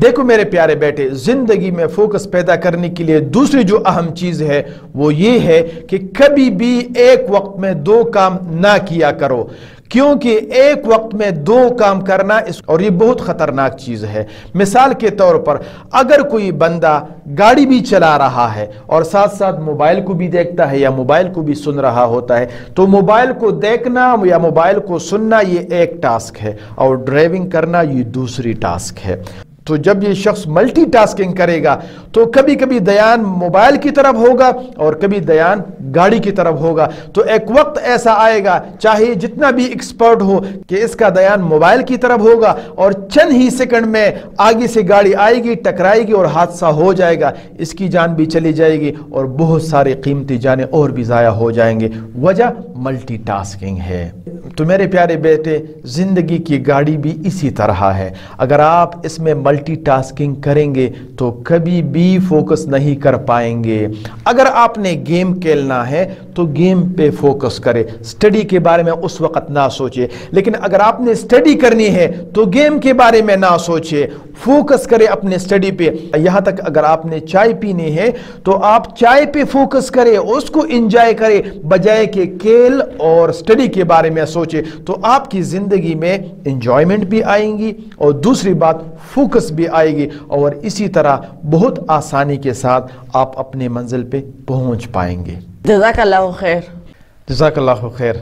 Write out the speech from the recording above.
دیکھو میرے پیارے بیٹے، زندگی میں فوکس پیدا کرنے کے لیے دوسری جو اہم چیز ہے وہ یہ ہے کہ کبھی بھی ایک وقت میں دو کام نہ کیا کرو، کیونکہ ایک وقت میں دو کام کرنا اور یہ بہت خطرناک چیز ہے۔ مثال کے طور پر اگر کوئی بندہ گاڑی بھی چلا رہا ہے اور ساتھ ساتھ موبائل کو بھی دیکھتا ہے یا موبائل کو بھی سن رہا ہوتا ہے، تو موبائل کو دیکھنا یا موبائل کو سننا یہ ایک ٹاسک ہے اور ڈرائیونگ کرنا یہ دوسری ٹاسک ہے۔ تو جب یہ شخص ملٹی ٹاسکنگ کرے گا تو کبھی کبھی دھیان موبائل کی طرف ہوگا اور کبھی دھیان گاڑی کی طرف ہوگا۔ تو ایک وقت ایسا آئے گا، چاہے جتنا بھی ایکسپرٹ ہو، کہ اس کا دھیان موبائل کی طرف ہوگا اور چند ہی سیکنڈ میں آگے سے گاڑی آئے گی، ٹکرائے گی اور حادثہ ہو جائے گا، اس کی جان بھی چلی جائے گی اور بہت سارے قیمتی جانیں اور بھی ضائع ہو جائیں گے۔ وجہ ملٹی ٹاسکنگ ہے۔ تو میرے پیارے بیٹے، زندگی کی گاڑی بھی اسی طرح ہے۔ اگر آپ اس میں ملٹی ٹاسکنگ کریں گے تو کبھی بھی فوکس نہیں کر پائیں گے۔ اگر آپ نے گیم کھیلنا ہے تو گیم پہ فوکس کرے، سٹڈی کے بارے میں اس وقت نہ سوچے۔ لیکن اگر آپ نے سٹڈی کرنی ہے تو گیم کے بارے میں نہ سوچے، فوکس کرے اپنے سٹڈی پہ۔ یہاں تک اگر آپ نے چائے پینی ہے تو آپ چائے پہ فوکس کرے، اس کو انجوائے کرے، بجائے کہ کھیل اور سٹڈی کے بارے میں سوچے۔ تو آپ کی زندگی میں انجوائمنٹ بھی آئیں گی اور دوسری بات فوکس بھی آئے گی، اور اسی طرح بہت آسانی کے ساتھ آپ اپنے منزل پہ پہنچ پائیں گے۔ جزاک اللہ خیر۔ جزاک اللہ خیر۔